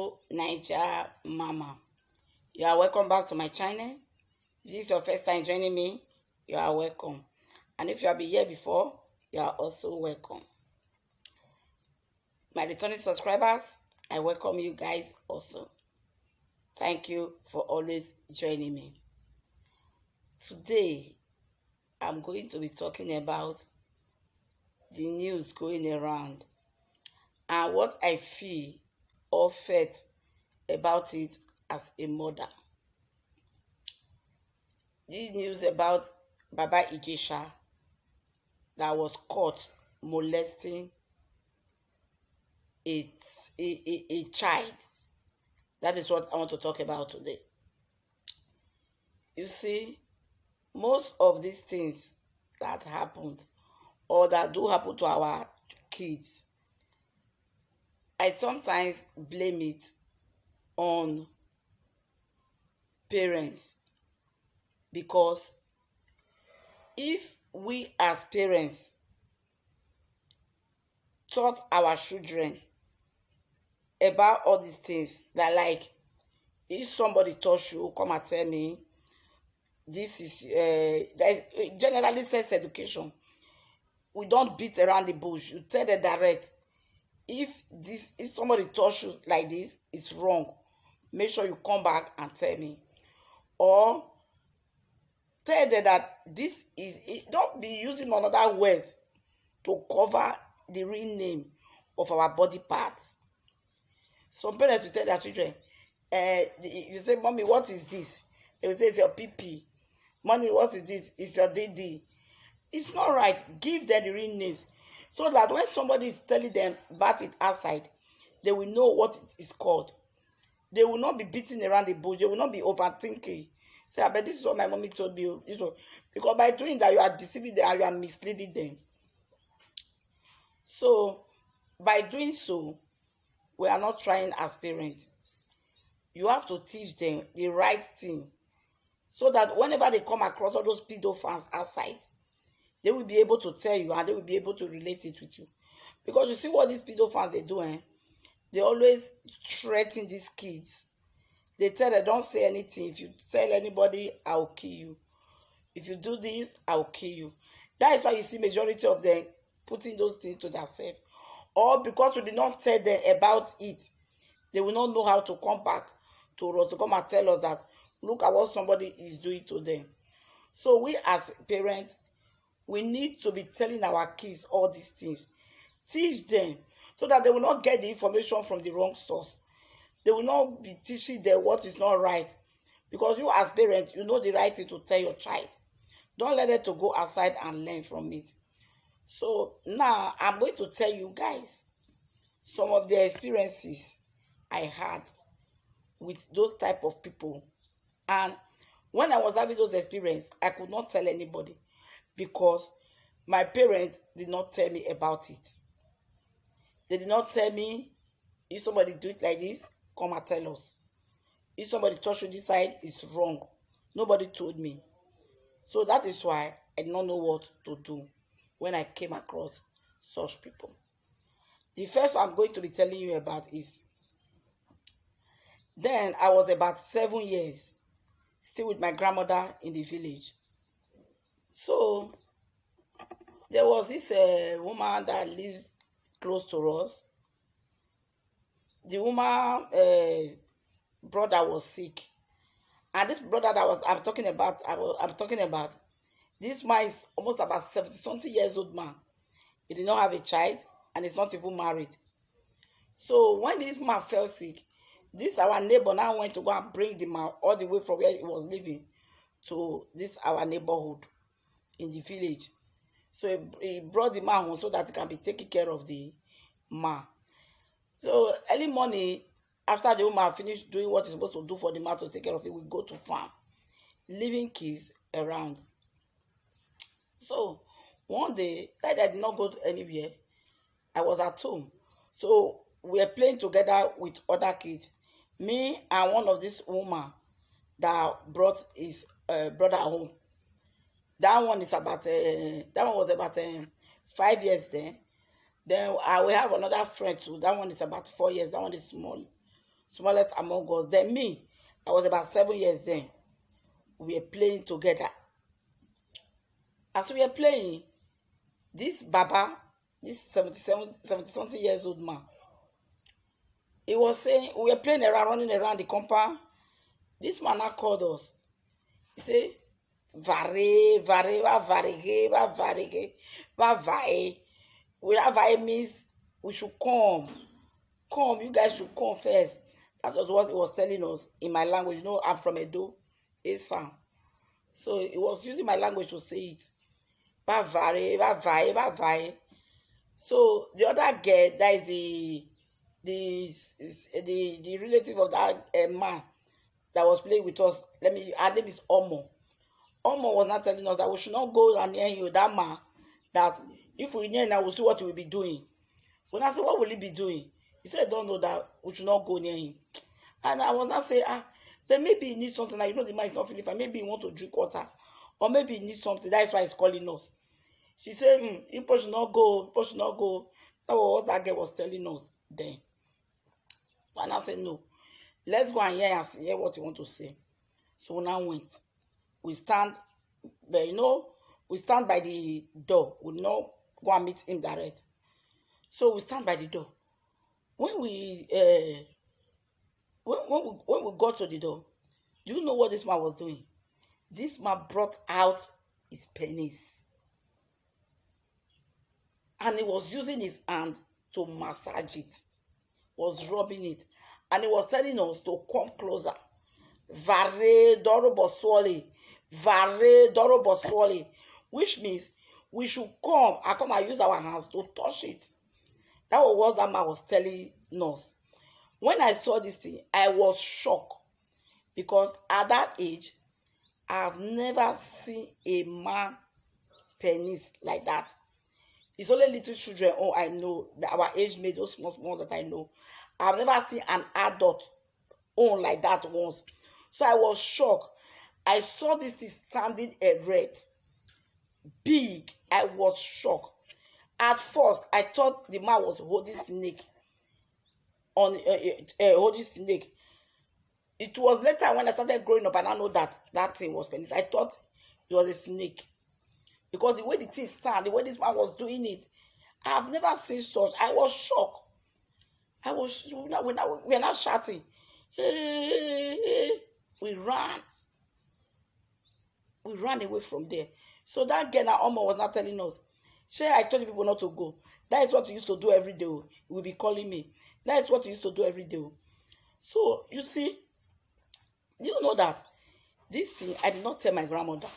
Hello, Niger Mama. You are welcome back to my channel. If this is your first time joining me, you are welcome. And if you have been here before, you are also welcome. My returning subscribers, I welcome you guys also. Thank you for always joining me. Today, I'm going to be talking about the news going around and what I feel or felt about it as a mother. This news about Baba Ijesha that was caught molesting a child. That is what I want to talk about today. You see, most of these things that happened or that do happen to our kids, I sometimes blame it on parents, because if we as parents taught our children about all these things, that like if somebody touch you, come and tell me, this is there is generally sex education. We don't beat around the bush. You tell the direct, if somebody touch you like this, it's wrong. Make sure you come back and tell me. Or tell them that this is it. Don't be using another words to cover the real name of our body parts. Some parents will tell their children, you say, "Mommy, what is this?" They will say, "It's your PP." "Mommy, what is this?" "It's your DD." It's not right. Give them the real names, so that when somebody is telling them about it outside, they will know what it is called. They will not be beating around the bush. They will not be overthinking. Say, "I bet this is what my mommy told me." This one. Because by doing that, you are deceiving them and you are misleading them. So, by doing so, we are not trying as parents. You have to teach them the right thing, so that whenever they come across all those pedophiles outside, they will be able to tell you and they will be able to relate it with you. Because you see what these pedophiles they do, they always threaten these kids. They tell them, "Don't say anything. If you tell anybody, I'll kill you. If you do this, I'll kill you." That is why you see majority of them putting those things to themselves. Or because we did not tell them about it, they will not know how to come back to us, to come and tell us that, look at what somebody is doing to them. So we as parents, we need to be telling our kids all these things. Teach them so that they will not get the information from the wrong source. They will not be teaching them what is not right. Because you as parents, you know the right thing to tell your child. Don't let them to go outside and learn from it. So now I'm going to tell you guys some of the experiences I had with those type of people. And when I was having those experiences, I could not tell anybody, because my parents did not tell me about it. They did not tell me, if somebody do it like this, come and tell us. If somebody touch you this side, it's wrong. Nobody told me. So that is why I did not know what to do when I came across such people. The first one I'm going to be telling you about is, then I was about 7 years, still with my grandmother in the village. So there was this woman that lives close to us. The woman brother was sick, and this brother that I'm talking about, this man is almost about 70-something years old man. He did not have a child and is not even married. So when this man fell sick, this our neighbor now went to go and bring the man all the way from where he was living to this our neighborhood in the village. So he brought the man home so that he can be taking care of the man. So early morning, after the woman finished doing what he's supposed to do for the man to take care of it, we go to farm, leaving kids around. So one day, I did not go anywhere. I was at home. So we were playing together with other kids. Me and one of this woman that brought his brother home. That one is about that one was about 5 years then. Then I will have another friend too. That one is about 4 years. That one is small. smallest among us. Then me, I was about 7 years then. We were playing together. As we were playing, this Baba, this 77, 70 something years old man, he was saying, we were playing around, running around the compound. This man now called us. He said, Vare, vare, va varege, va varege, va vae. That vae means we should come. Come, you guys should come first. That was what he was telling us in my language. You know, I'm from Edo, Esan. So he was using my language to say it. Va vare, va vae, va vae. So the other girl, that is the relative of that man that was playing with us. Her name is Omo. Omo was not telling us that we should not go and near you, that man. That if we near him, we'll see what he will be doing. When I said, what will he be doing? He said, I don't know that we should not go near him. And I was not saying, but maybe he needs something. Like, the man is not feeling fine. Maybe he wants to drink water. Or maybe he needs something. That's why he's calling us. She said, people should not go. People should not go. That was what that girl was telling us then. And I said, no. Let's go and hear what he wants to say. So we now went. We stand, but we stand by the door. We not go and meet him direct. So we stand by the door. When we got to the door, do you know what this man was doing? This man brought out his penis. And he was using his hand to massage it. Was rubbing it. And he was telling us to come closer. Vare doroboswole. Vare doroboswole. Which means we should come and use our hands to touch it. That was what that man was telling us. When I saw this thing, I was shocked. Because at that age, I've never seen a man penis like that. It's only little children, I know, that our age made those small that I know. I've never seen an adult own like that once. So I was shocked. I saw this thing standing erect, big. I was shocked. At first, I thought the man was holding snake. Holding snake. It was later when I started growing up and I know that thing was penis. I thought it was a snake. Because the way the thing stand, the way this man was doing it, I have never seen such. I was shocked. We are not shouting. Hey. We ran. We ran away from there. So that girl now Omo was not telling us. I told you people not to go. That is what you used to do every day. You will be calling me. That is what you used to do every day. So, you see, do you know that this thing, I did not tell my grandmother.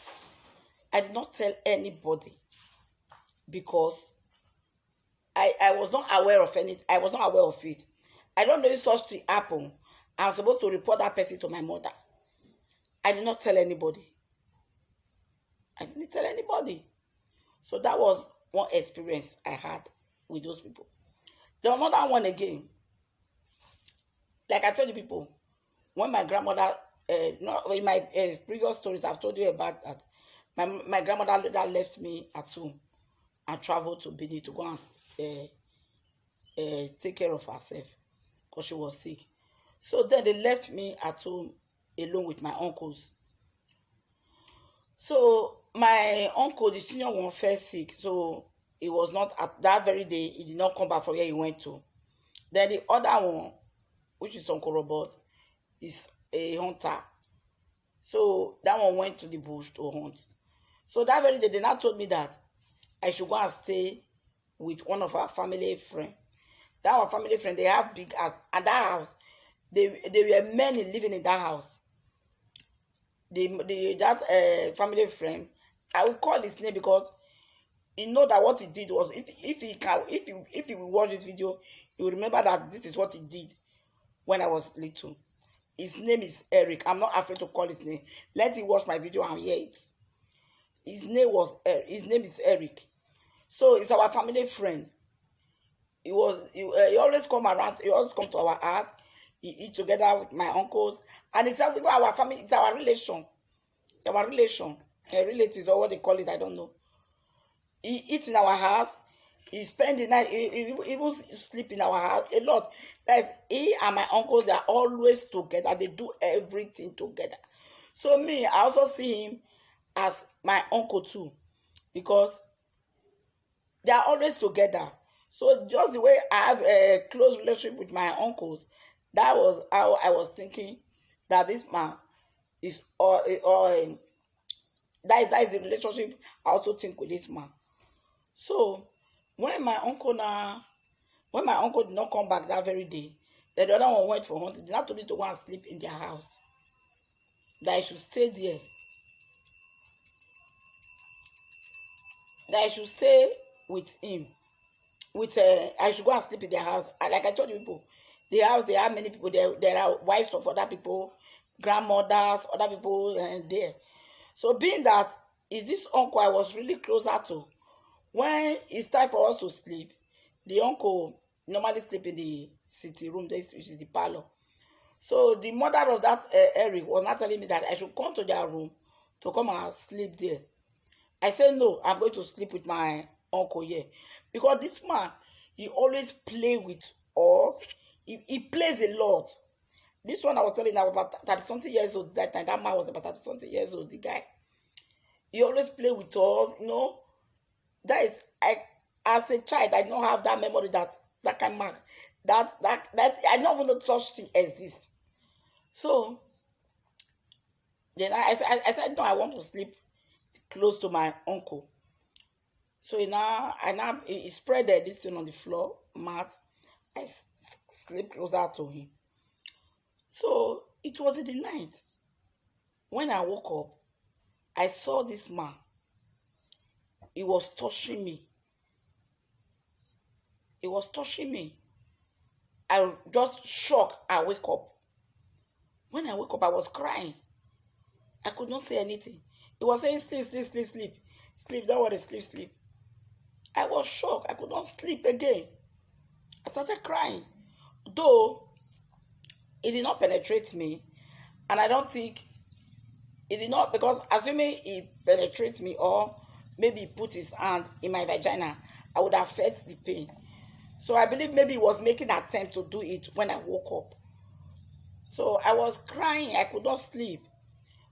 I did not tell anybody because I was not aware of anything. I was not aware of it. I don't know if such thing happened. I'm supposed to report that person to my mother. I did not tell anybody. I didn't tell anybody. So that was one experience I had with those people. The another one again, like I told you people, when my grandmother, in my previous stories, I've told you about that. My grandmother that left me at home and traveled to Benin to go and take care of herself because she was sick. So then they left me at home alone with my uncles. So my uncle, the senior one, fell sick. So he was not at that very day. He did not come back from where he went to. Then the other one, which is Uncle Robert, is a hunter. So that one went to the bush to hunt. So that very day, they now told me that I should go and stay with one of our family friends. That our family friend, they have big house. And that house, they were many living in that house. That family friend, I will call his name because he know that what he did was, if he will watch this video, he will remember that this is what he did when I was little. His name is Eric. I'm not afraid to call his name. Let him watch my video and hear it. His name is Eric. So it's our family friend. He always come around. He always come to our house. He eat together with my uncles, and it's our family. It's our relation. Our relation, relatives or what they call it, I don't know. He eats in our house. He spend the night. He even sleep in our house a lot. That he and my uncles are always together. They do everything together. So me, I also see him as my uncle too, because they are always together. So just the way I have a close relationship with my uncles, that was how I was thinking that this man is or that is the relationship I also think with this man. So when my uncle now when my uncle did not come back that very day, then the other one went for hunting. They now told me to go and sleep in their house. That I should stay there. That I should stay with him. I should go and sleep in their house. Like I told you people, the house they have many people. There are wives of other people, grandmothers, other people there. So being that is this uncle I was really closer to, when it's time for us to sleep, the uncle normally sleep in the city room, which is the parlor. So the mother of that Eric was not telling me that I should come to their room to come and sleep there. I said no, I'm going to sleep with my uncle here, because this man, he always play with us. He plays a lot. This one I was telling you about 30 something years old that time. That man was about 30 something years old. The guy, he always play with us. That is, as a child, I don't have that memory that kind of man that I don't even know such thing exists. So then I said no, I want to sleep close to my uncle. So he spread this thing on the floor mat. I sleep closer to him. So it was in the night. When I woke up, I saw this man. He was touching me. He was touching me. I just shocked. I wake up. When I woke up, I was crying. I could not say anything. He was saying, sleep, sleep, sleep, sleep. Sleep, don't worry, sleep, sleep. I was shocked. I could not sleep again. I started crying. Though it did not penetrate me, and I don't think it did not, because assuming he penetrates me or maybe he put his hand in my vagina, I would have felt the pain. So I believe maybe he was making an attempt to do it when I woke up. So I was crying. I could not sleep.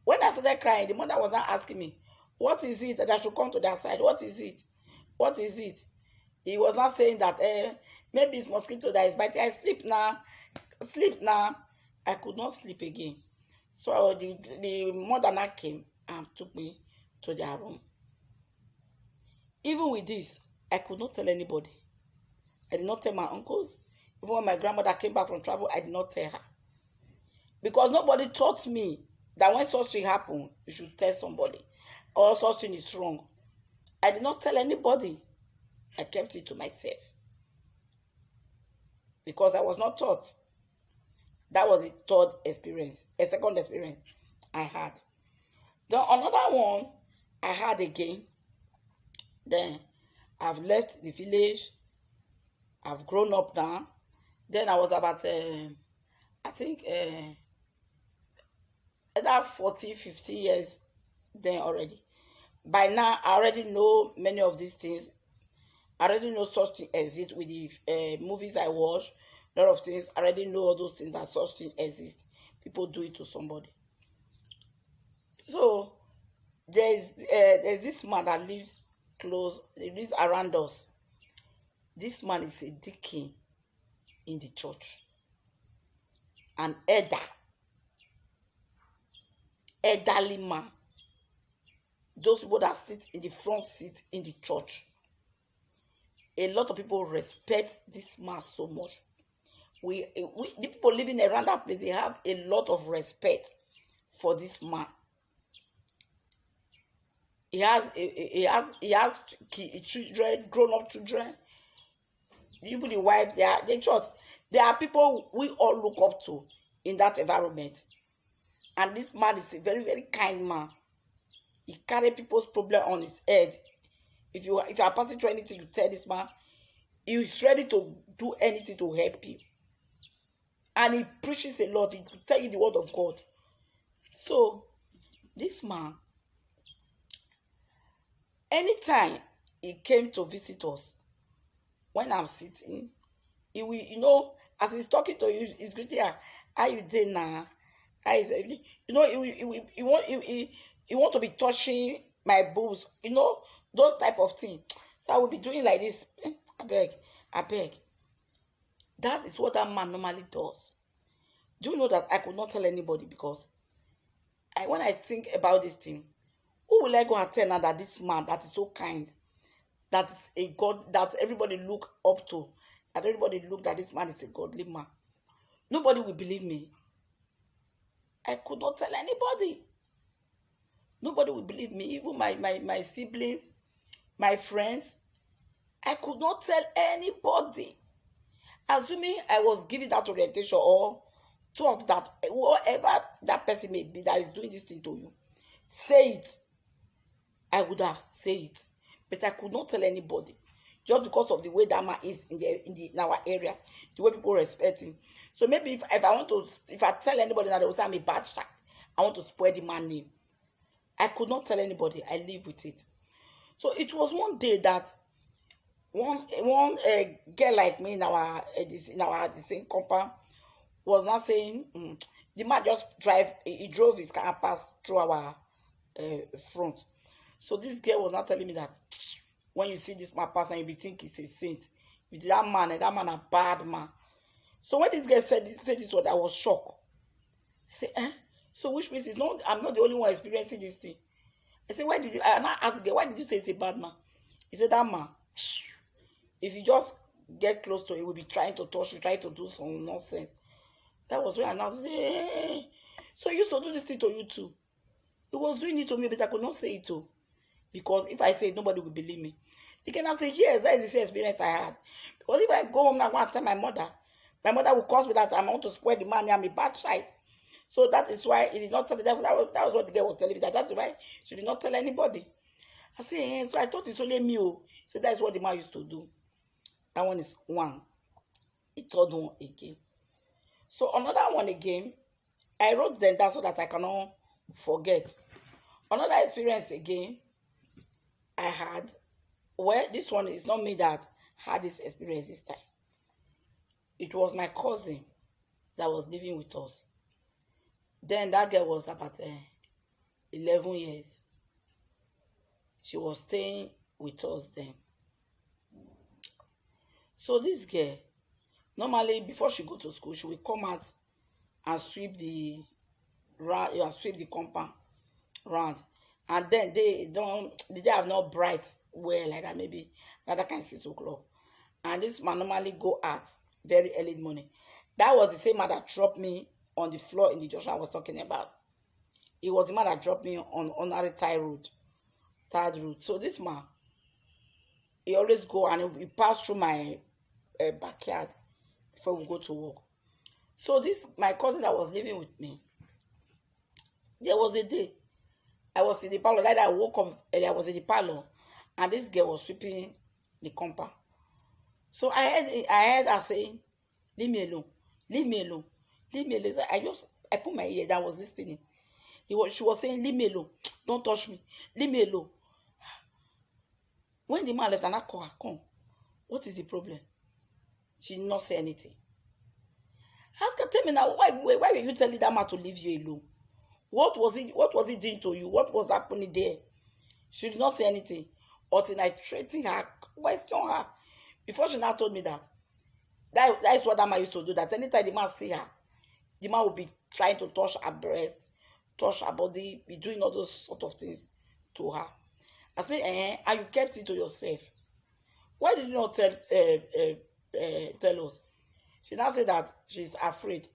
When I started crying, the mother was not asking me, what is it that I should come to their side? What is it? What is it? He was not saying that maybe it's mosquito that is biting. I sleep now. Sleep now. I could not sleep again. So the mother now came and took me to their room. Even with this, I could not tell anybody. I did not tell my uncles. Even when my grandmother came back from travel, I did not tell her. Because nobody taught me that when such thing happens, you should tell somebody, or such thing is wrong. I did not tell anybody. I kept it to myself. Because I was not taught. That was the third experience. A second experience I had. Then another one I had again. Then I've left the village. I've grown up now. Then I was about, I think, about 40, 50 years then already. By now, I already know many of these things. I already know such things exist with the movies I watch. A lot of things. I already know all those things, that such things exist. People do it to somebody. So there's this man that lives close. He lives around us. This man is a deacon in the church, an elderly man. Those people that sit in the front seat in the church. A lot of people respect this man so much. The people living around that place, they have a lot of respect for this man. He has children, grown-up children. Even the wife, there are people we all look up to in that environment. And this man is a very, very kind man. He carries people's problem on his head. If you are passing through anything, you tell this man, he is ready to do anything to help you. And he preaches a lot. He will tell you the word of God. So, this man, anytime he came to visit us, When I'm sitting, he will, as he's talking to you, he's greeting her. How you doing now? How is it? He want to be touching my boobs, those type of things. So I will be doing like this. I beg, I beg. That is what that man normally does. Do you know that I could not tell anybody because when I think about this thing, who will I go and tell now that this man that is so kind, that is a God that everybody look up to, that everybody look that this man is a godly man? Nobody will believe me. I could not tell anybody. Nobody will believe me. Even my siblings, my friends. I could not tell anybody. Assuming I was giving that orientation or thought that whoever that person may be that is doing this thing to you, say it. I would have said it. But I could not tell anybody. Just because of the way that man is in our area, the way people respect him. So maybe if I tell anybody that they will say I'm a bad child, I want to spoil the man's name. I could not tell anybody. I live with it. So it was one day that one girl like me in the same compound was not saying the man just he drove his car past through our front. So this girl was not telling me that when you see this man pass and you be think he's a saint, with that man a bad man. So when this girl said this word, I was shocked. I said, so which means I'm not the only one experiencing this thing. I said, and I asked the girl, why did you say it's a bad man? He said, that man, if you just get close to him, he will be trying to touch you, trying to do some nonsense. That was when I announced, hey. So he used to do this thing to you too. He was doing it to me, but I could not say it too. Because if I say it, nobody will believe me. He cannot say, yes, that is the same experience I had. Because if I go home now and tell my mother will cause me that I want to spoil the man, I'm a bad child. So that is why he did not tell me. That was what the girl was telling me. That's why she did not tell anybody. I said, so I thought it's only me. He said, that's what the man used to do. That one is one. The third one again. So another one again, I wrote them down so that I cannot forget. Another experience again I had, well, this one is not me that had this experience this time. It was my cousin that was living with us. Then that girl was about 11 years. She was staying with us then. So this girl, normally before she go to school, she will come out and sweep the compound round. And then they have not bright well like that, maybe another kind of 6 o'clock. And this man normally go out very early in the morning. That was the same man that dropped me on the floor in the junction I was talking about. It was the man that dropped me on a third route. So this man, he always go and he pass through my backyard before we go to work. So my cousin that was living with me, there was a day I was in the parlor. Like I woke up early, I was in the parlor, and this girl was sweeping the compound. So I heard her saying, "Leave me alone, leave me alone, leave me alone." So I put my ear down, I was listening. She was saying, "Leave me alone, don't touch me, leave me alone." When the man left and I called her, "Come, what is the problem?" She did not say anything. Ask her, tell me now, why were you telling that man to leave you alone? What was he doing to you? What was happening there? She did not say anything. Until I threatened her, question her. Before she now told me that is what that man used to do. That anytime the man see her, the man will be trying to touch her breast, touch her body, be doing all those sort of things to her. I say, and you kept it to yourself. Why did you not tell us? She now said that she's afraid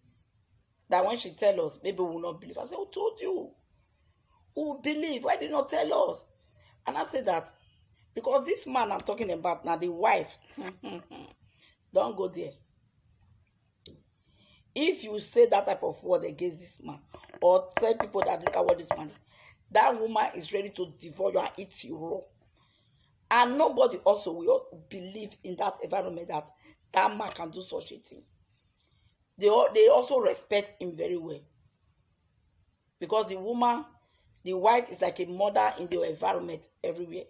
that when she tell us, maybe we will not believe. I said, who told you? Who will believe? Why did you not tell us? And I said that because this man I'm talking about now, the wife, don't go there. If you say that type of word against this man, or tell people that look at what this man is, that woman is ready to devour you and eat you raw. And nobody also will believe in that environment that man can do such a thing. They also respect him very well. Because the wife is like a mother in the environment everywhere.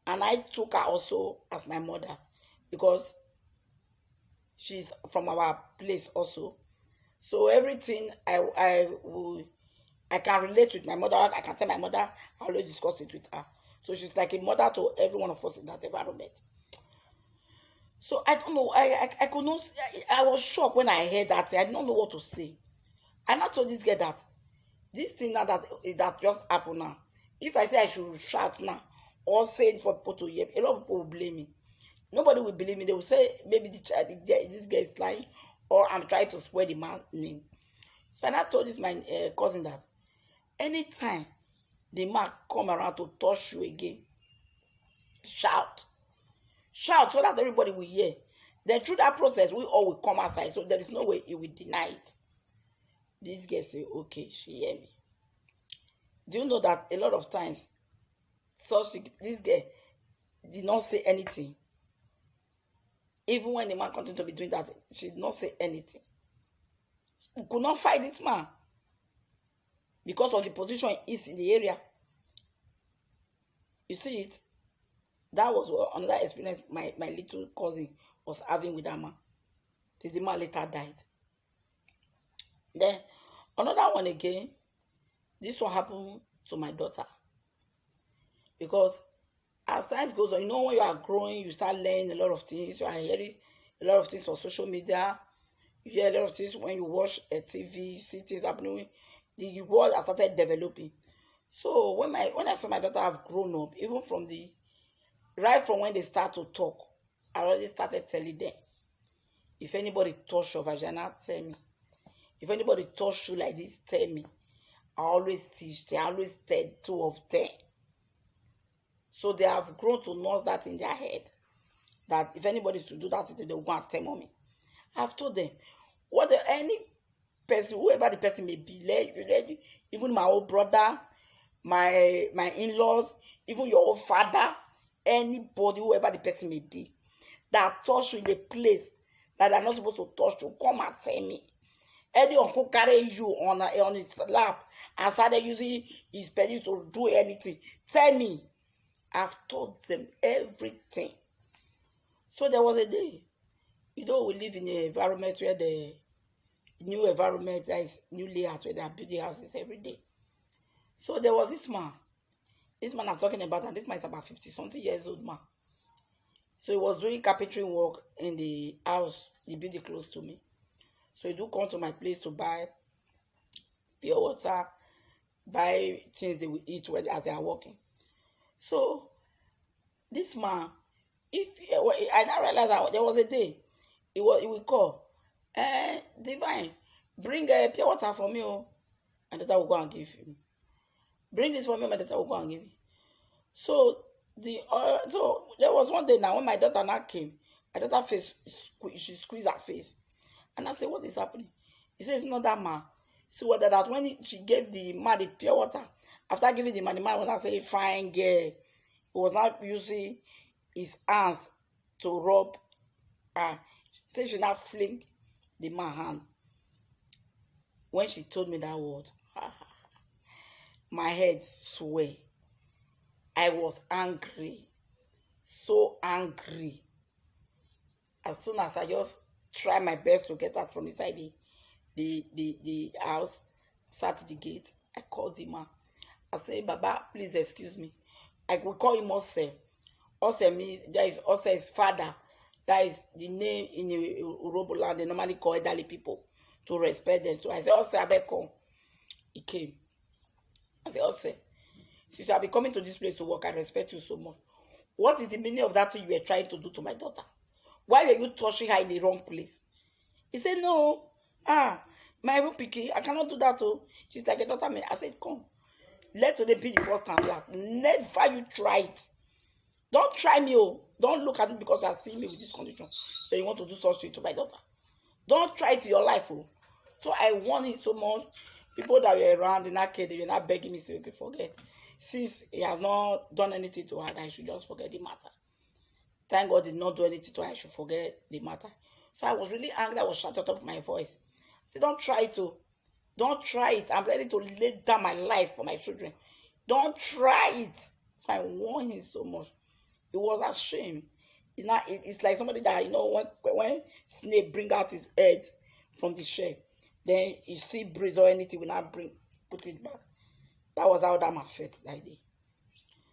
And I took her also as my mother. because she's from our place also. So everything I can relate with my mother. I can tell my mother. I always discuss it with her. So she's like a mother to every one of us in that environment. So I don't know. I could not. I was shocked when I heard that. I don't know what to say. And I told this girl that this thing now that just happened now. If I say I should shout now or say it for people to hear, a lot of people will blame me. Nobody will believe me. They will say maybe this guy is lying, or I'm trying to spoil the man's name. So and I told this my cousin that anytime the man come around to touch you again, shout, shout so that everybody will hear. Then through that process, we all will come outside. So there is no way he will deny it. This girl say, okay, she hear me. Do you know that a lot of times, this girl did not say anything. Even when the man continued to be doing that, she did not say anything. We could not fight this man because of the position he is in the area. You see it? That was another experience my little cousin was having with that man. Till the man later died. Then another one again, this one happened to my daughter. Because as time goes on, you know, when you are growing, you start learning a lot of things. You are hearing a lot of things on social media. You hear a lot of things when you watch a TV, you see things happening. The world has started developing. So when I saw my daughter have grown up, even from right from when they start to talk, I already started telling them, if anybody touch your vagina, tell me. If anybody touch you like this, tell me. I always teach them. I always tell two of them. So they have grown to know that in their head. That if anybody is to do that, they will go and tell mommy. I've told them, any person, whoever the person may be, even my old brother, my in-laws, even your old father, anybody, whoever the person may be, that touch you in a place that they're not supposed to touch you, come and tell me. Any uncle carry you on his lap and started using his penis to do anything, tell me. I've told them everything. So there was a day, we live in an environment where the new environment, there is new layout where they are building houses every day. So there was this man I'm talking about, and this man is about 50-something years old man. So he was doing carpentry work in the house, the building close to me. So he do come to my place to buy pure water, buy things they will eat as they are working. So this man, I now realized that there was a day he will call, Divine, bring pure water for me, and that I will go and give him. Bring this for me, and that I will go and give him. So so there was one day now when my daughter now came, my daughter face she squeezed her face, and I said, what is happening? He says, it's not that man. So that when she gave the man the pure water, after giving the man was not saying, fine girl. He was not using his hands to rub her. She said she now fling the man's hand. When she told me that word, my head sway. I was angry. So angry. As soon as I just tried my best to get out from inside the house, sat the gate, I called the man. I said, Baba, please excuse me. I will call him Ose. Ose means, that is Ose's father. That is the name in the Urobo land. They normally call elderly people to respect them. So I said, Ose, I better come. He came. I said, Ose, since I'll be coming to this place to work, I respect you so much. What is the meaning of that thing you were trying to do to my daughter? Why were you touching her in the wrong place? He said, no. My own picky, I cannot do that. Oh. She's like a daughter. I said, come. Let today be the first and last. Never you try it. Don't try me. Don't look at me because you are seeing me with this condition. So you want to do such thing to my daughter. Don't try it in your life. So I warned him so much. People that were around in that case, they were not begging me, say, okay, forget. Since he has not done anything to her, I should just forget the matter. Thank God he did not do anything to her, I should forget the matter. So I was really angry. I was shouting up my voice. I said, don't try it. Don't try it. I'm ready to lay down my life for my children. Don't try it. So I warned him so much. He was ashamed. It's like somebody that, when snake bring out his head from the shell, then you see breeze or anything will not put it back. That was how that man felt that day.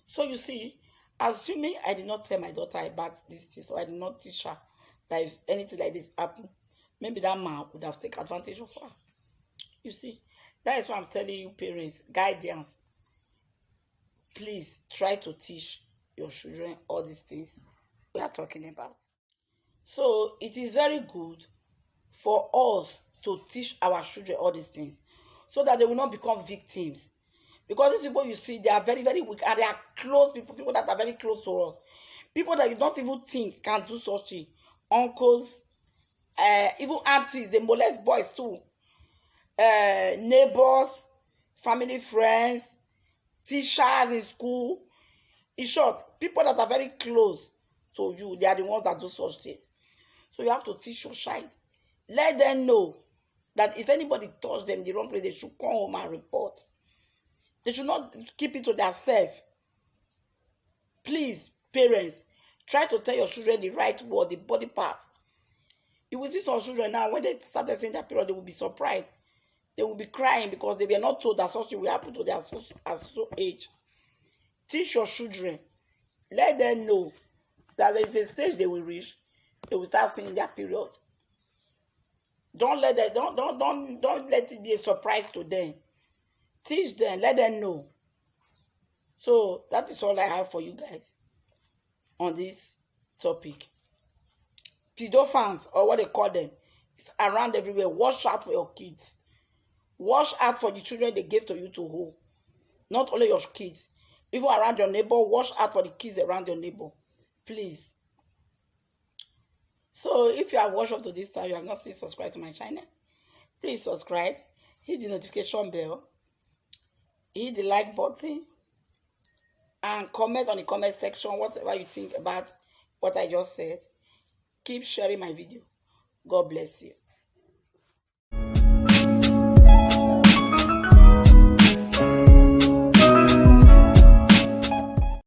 So you see, assuming I did not tell my daughter about this thing, so I did not teach her that if anything like this happen, maybe that man would have taken advantage of her. You see, that is why I'm telling you, parents, guidance. Please try to teach your children all these things we are talking about. So it is very good for us to teach our children all these things so that they will not become victims. Because these people you see, they are very, very weak, and they are close people that are very close to us. People that you don't even think can do such thing. Uncles, even aunties, they molest boys too. Neighbors, family friends, teachers in school. In short, people that are very close to you, they are the ones that do such things. So you have to teach your child. Let them know that if anybody touch them in the wrong place, they should come home and report. They should not keep it to themselves. Please, parents, try to tell your children the right word, the body part. You will see some children now, when they started saying that period, they will be surprised. They will be crying because they were not told that such thing will happen to their so age. Teach your children. Let them know that there is a stage they will reach. They will start seeing their period. Don't let it be a surprise to them. Teach them, let them know. So that is all I have for you guys on this topic. Peadophiles, or what they call them, is around everywhere. Watch out for your kids. Watch out for the children they gave to you to hold. Not only your kids. Even around your neighbor, watch out for the kids around your neighbor. Please. So if you have watched up to this time, you have not still subscribed to my channel, please subscribe. Hit the notification bell. Hit the like button. And comment on the comment section whatever you think about what I just said. Keep sharing my video. God bless you.